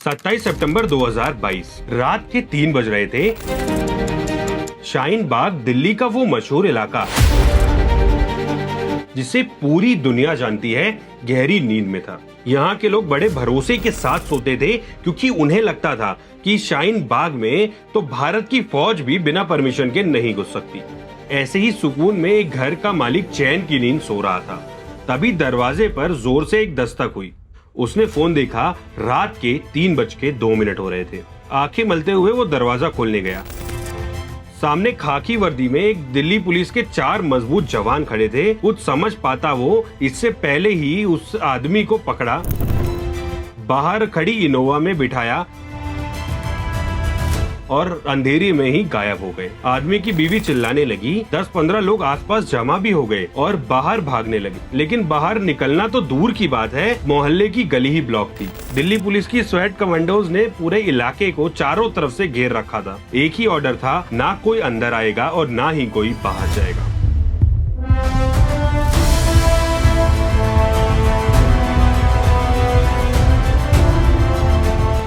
27 सितंबर 2022 रात के 3 बज रहे थे। शाहीन बाग दिल्ली का वो मशहूर इलाका जिसे पूरी दुनिया जानती है, गहरी नींद में था। यहाँ के लोग बड़े भरोसे के साथ सोते थे क्योंकि उन्हें लगता था कि शाहीन बाग में तो भारत की फौज भी बिना परमिशन के नहीं घुस सकती। ऐसे ही सुकून में एक घर का मालिक चैन की नींद सो रहा था। तभी दरवाजे पर जोर से एक दस्तक हुई। उसने फोन देखा, रात के 3:02 हो रहे थे। आंखें मलते हुए वो दरवाजा खोलने गया। सामने खाकी वर्दी में एक दिल्ली पुलिस के 4 मजबूत जवान खड़े थे। कुछ समझ पाता वो इससे पहले ही उस आदमी को पकड़ा, बाहर खड़ी इनोवा में बिठाया और अंधेरे में ही गायब हो गए। आदमी की बीवी चिल्लाने लगी। 10-15 लोग आसपास जमा भी हो गए और बाहर भागने लगे, लेकिन बाहर निकलना तो दूर की बात है, मोहल्ले की गली ही ब्लॉक थी। दिल्ली पुलिस की स्वेट कमांडोज ने पूरे इलाके को चारों तरफ से घेर रखा था। एक ही ऑर्डर था, ना कोई अंदर आएगा और ना ही कोई बाहर जाएगा।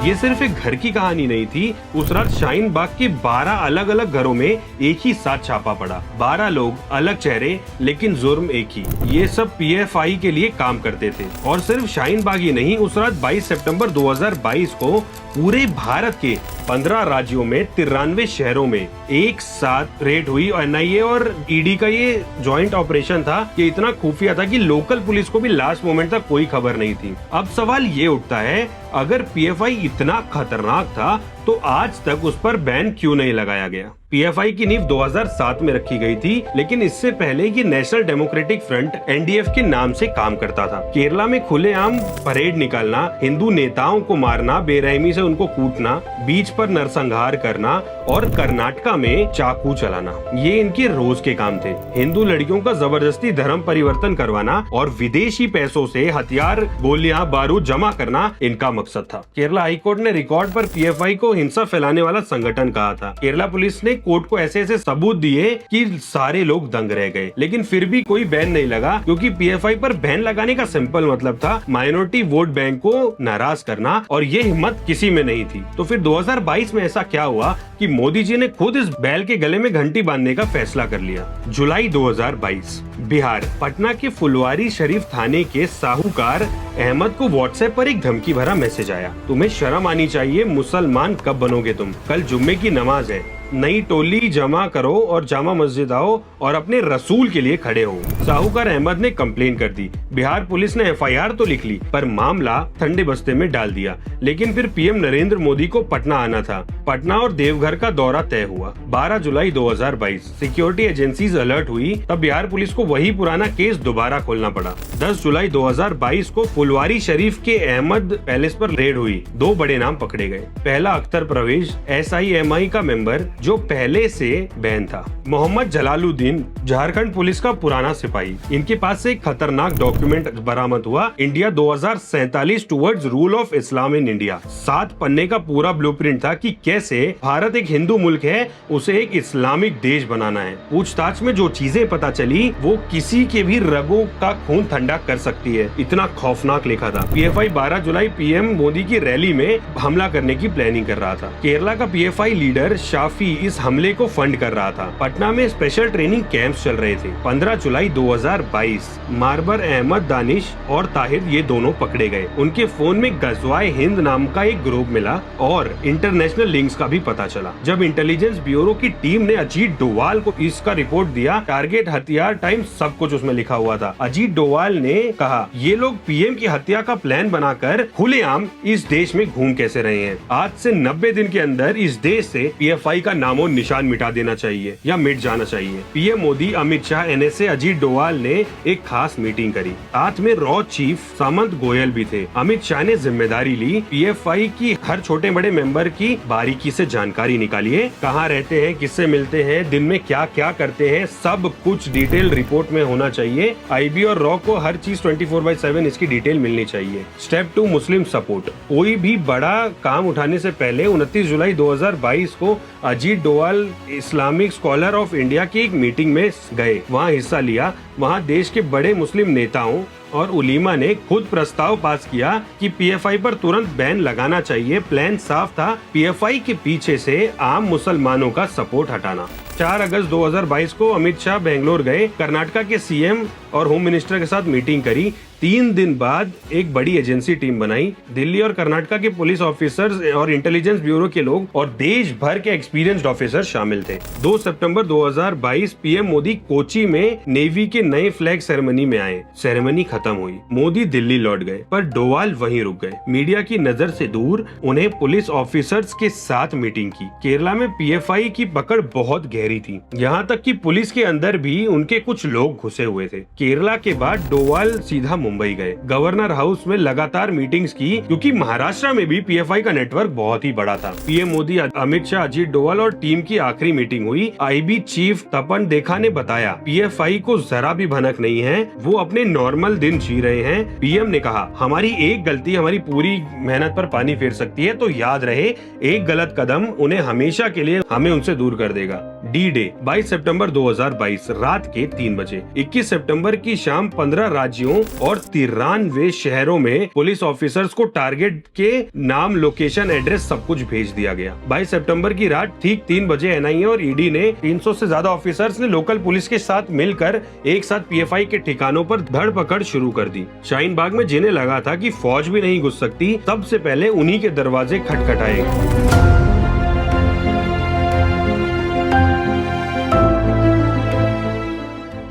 ये सिर्फ एक घर की कहानी नहीं थी। उस रात शाहीन बाग के 12 अलग अलग घरों में एक ही साथ छापा पड़ा। 12 लोग, अलग चेहरे, लेकिन जुर्म एक ही। ये सब पीएफआई के लिए काम करते थे। और सिर्फ शाहीन बाग ही नहीं, उस रात 22 सितंबर 2022 को पूरे भारत के 15 राज्यों में 93 शहरों में एक साथ रेड हुई। एनआईए और ईडी का ये जॉइंट ऑपरेशन था। ये इतना खुफिया था कि लोकल पुलिस को भी लास्ट मोमेंट तक कोई खबर नहीं थी। अब सवाल ये उठता है, अगर पीएफआई इतना खतरनाक था तो आज तक उस पर बैन क्यों नहीं लगाया गया? पीएफआई की नींव 2007 में रखी गई थी, लेकिन इससे पहले ये नेशनल डेमोक्रेटिक फ्रंट एनडीएफ के नाम से काम करता था। केरला में खुलेआम परेड निकालना, हिंदू नेताओं को मारना, बेरहमी से उनको कूटना, बीच पर नरसंहार करना और कर्नाटका में चाकू चलाना, ये इनके रोज के काम थे। हिंदू लड़कियों का जबरदस्ती धर्म परिवर्तन करवाना और विदेशी पैसों से हथियार, गोलियां, बारूद जमा करना इनका मकसद था। केरला हाईकोर्ट ने रिकॉर्ड पर पीएफआई को हिंसा फैलाने वाला संगठन कहा था। केरला पुलिस ने कोर्ट को ऐसे ऐसे सबूत दिए कि सारे लोग दंग रह गए, लेकिन फिर भी कोई बैन नहीं लगा, क्योंकि पीएफआई पर बैन लगाने का सिंपल मतलब था माइनॉरिटी वोट बैंक को नाराज करना, और ये हिम्मत किसी में नहीं थी। तो फिर 2022 में ऐसा क्या हुआ कि मोदी जी ने खुद इस बैल के गले में घंटी बांधने का फैसला कर लिया। जुलाई 2022 बिहार, पटना के फुलवारी शरीफ थाने के साहूकार अहमद को व्हाट्सएप पर एक धमकी भरा मैसेज आया। तुम्हें शर्म आनी चाहिए, मुसलमान कब बनोगे तुम? कल जुम्मे की नमाज है, नई टोली जमा करो और जामा मस्जिद आओ और अपने रसूल के लिए खड़े हो। साहूकार अहमद ने कंप्लेन कर दी। बिहार पुलिस ने एफआईआर तो लिख ली, पर मामला ठंडे बस्ते में डाल दिया। लेकिन फिर पीएम नरेंद्र मोदी को पटना आना था। पटना और देवघर का दौरा तय हुआ। 12 जुलाई 2022 सिक्योरिटी एजेंसीज अलर्ट हुई, तब बिहार पुलिस को वही पुराना केस दोबारा खोलना पड़ा। 10 जुलाई 2022 को फुलवारी शरीफ के अहमद पैलेस पर रेड हुई। 2 बड़े नाम पकड़े गए। पहला अख्तर परवेज, SIMI का मेंबर जो पहले से बैन था। मोहम्मद जलालुद्दीन, झारखंड पुलिस का पुराना सिपाही। इनके पास से एक खतरनाक डॉक्यूमेंट बरामद हुआ, India 2047 towards rule of Islam in India. 7 पन्ने का पूरा ब्लूप्रिंट था कि कैसे भारत एक हिंदू मुल्क है, उसे एक इस्लामिक देश बनाना है। पूछताछ में जो चीजें पता चली वो किसी के भी रगों का खून ठंडा कर सकती है, इतना खौफनाक लिखा था। पीएफआई 12 जुलाई पीएम मोदी की रैली में हमला करने की प्लानिंग कर रहा था। केरला का पीएफआई लीडर शाफी इस हमले को फंड कर रहा था। पटना में स्पेशल ट्रेनिंग कैंप्स चल रहे थे। 15 जुलाई 2022 मारबर अहमद, दानिश और ताहिर, ये दोनों पकड़े गए। उनके फोन में गजवाए हिंद नाम का एक ग्रुप मिला और इंटरनेशनल लिंक्स का भी पता चला। जब इंटेलिजेंस ब्यूरो की टीम ने अजीत डोवाल को इसका रिपोर्ट दिया, टारगेट, हथियार, टाइम, सब कुछ उसमें लिखा हुआ था। अजीत डोवाल ने कहा, ये लोग पीएम की हत्या का प्लान बनाकर खुलेआम इस देश में घूम कैसे रहे हैं। आज से 90 दिन के अंदर इस देश से पीएफआई का नामो निशान मिटा देना चाहिए या मिट जाना चाहिए। पीएम मोदी, अमित शाह, NSA, अजीत डोवाल ने एक खास मीटिंग करी। साथ में रॉ चीफ सामंत गोयल भी थे। अमित शाह ने जिम्मेदारी ली, पीएफआई की हर छोटे बड़े मेंबर की बारीकी से जानकारी निकालिए, कहाँ रहते हैं, किससे मिलते हैं, दिन में क्या क्या करते हैं, सब कुछ डिटेल रिपोर्ट में होना चाहिए। आईबी और रॉ को हर चीज 24/7 इसकी डिटेल मिलनी चाहिए। Step 2, Muslim support. कोई भी बड़ा काम उठाने से पहले 29 जुलाई 2022 को Ajit Doval Islamic scholar of India की एक मीटिंग में गए, वहाँ हिस्सा लिया। वहाँ देश के बड़े मुस्लिम नेताओं और उलीमा ने खुद प्रस्ताव पास किया कि पीएफआई पर तुरंत बैन लगाना चाहिए। प्लान साफ था, पीएफआई के पीछे से आम मुसलमानों का सपोर्ट हटाना। 4 अगस्त 2022 को अमित शाह बेंगलोर गए, कर्नाटका के सीएम और होम मिनिस्टर के साथ मीटिंग करी। 3 दिन बाद एक बड़ी एजेंसी टीम बनाई। दिल्ली और कर्नाटका के पुलिस ऑफिसर्स और इंटेलिजेंस ब्यूरो के लोग और देश भर के एक्सपीरियंस्ड ऑफिसर शामिल थे। 2 सितंबर 2022 पीएम मोदी कोची में नेवी के नए फ्लैग सेरेमनी में आए। सेरेमनी खत्म हुई, मोदी दिल्ली लौट गए, पर डोवाल वहीं रुक गए। मीडिया की नजर से दूर उन्हें पुलिस ऑफिसर्स के साथ मीटिंग की। केरला में पीएफआई की पकड़ बहुत गहरी थी, यहाँ तक कि पुलिस के अंदर भी उनके कुछ लोग घुसे हुए थे। केरला के बाद डोवाल सीधा मुंबई गए, गवर्नर हाउस में लगातार मीटिंग्स की, क्योंकि महाराष्ट्र में भी पीएफआई का नेटवर्क बहुत ही बड़ा था। पीएम मोदी, अमित शाह, अजीत डोवाल और टीम की आखिरी मीटिंग हुई। आईबी चीफ तपन देखा ने बताया, पीएफआई को जरा भी भनक नहीं है, वो अपने नॉर्मल दिन जी रहे हैं। पीएम ने कहा, हमारी एक गलती हमारी पूरी मेहनत पर पानी फेर सकती है, तो याद रहे एक गलत कदम उन्हें हमेशा के लिए हमें उनसे दूर कर देगा। डी डे 22 सितंबर 2022 रात के 3 बजे। 21 सितंबर की शाम 15 राज्यों और 93 शहरों में पुलिस ऑफिसर्स को टारगेट के नाम, लोकेशन, एड्रेस सब कुछ भेज दिया गया। 22 सितंबर की रात ठीक 3 बजे एनआईए और ईडी ने 300 से ज्यादा ऑफिसर्स ने लोकल पुलिस के साथ मिलकर एक साथ पीएफआई के ठिकानों पर धरपकड़ शुरू कर दी। शाहीन बाग में जिन्हें लगा था कि फौज भी नहीं घुस सकती, सबसे पहले उन्हीं के दरवाजे खटखटाए।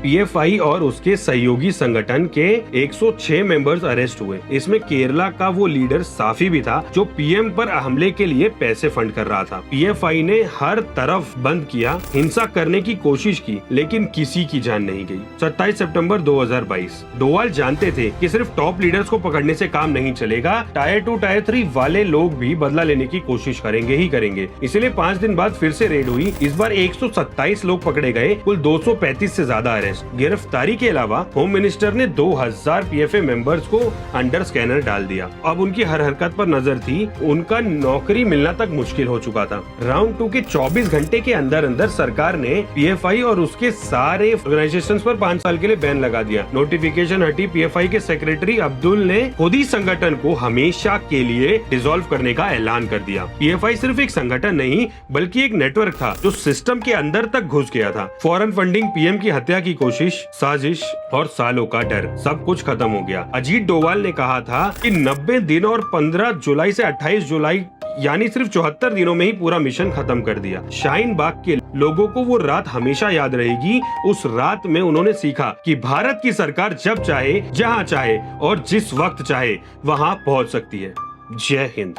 पीएफआई और उसके सहयोगी संगठन के 106 मेंबर्स अरेस्ट हुए। इसमें केरला का वो लीडर साफी भी था जो पीएम पर हमले के लिए पैसे फंड कर रहा था। पीएफआई ने हर तरफ बंद किया, हिंसा करने की कोशिश की, लेकिन किसी की जान नहीं गई। 27 सितंबर 2022 डोवाल जानते थे कि सिर्फ टॉप लीडर्स को पकड़ने से काम नहीं चलेगा, टायर 2 टायर 3 वाले लोग भी बदला लेने की कोशिश करेंगे ही करेंगे। इसलिए 5 दिन बाद फिर से रेड हुई। इस बार 127 लोग पकड़े गए, कुल 235 से ज्यादा अरेस्ट। गिरफ्तारी के अलावा होम मिनिस्टर ने 2000 पीएफए मेंबर्स को अंडर स्कैनर डाल दिया। अब उनकी हर हरकत पर नजर थी, उनका नौकरी मिलना तक मुश्किल हो चुका था। राउंड 2 के 24 घंटे के अंदर अंदर सरकार ने पीएफआई और उसके सारे ऑर्गेनाइजेशंस पर 5 साल के लिए बैन लगा दिया। नोटिफिकेशन हटी। पीएफआई के सेक्रेटरी अब्दुल ने खुद ही संगठन को हमेशा के लिए डिसॉल्व करने का ऐलान कर दिया। पीएफआई सिर्फ एक संगठन नहीं बल्कि एक नेटवर्क था जो सिस्टम के अंदर तक घुस गया था। फॉरेन फंडिंग, पीएम की हत्या की कोशिश, साजिश और सालों का डर, सब कुछ खत्म हो गया। अजीत डोवाल ने कहा था कि 90 दिन और 15 जुलाई से 28 जुलाई यानी सिर्फ 74 दिनों में ही पूरा मिशन खत्म कर दिया। शाहीन बाग के लोगों को वो रात हमेशा याद रहेगी। उस रात में उन्होंने सीखा कि भारत की सरकार जब चाहे, जहां चाहे और जिस वक्त चाहे वहां पहुंच सकती है। जय हिंद।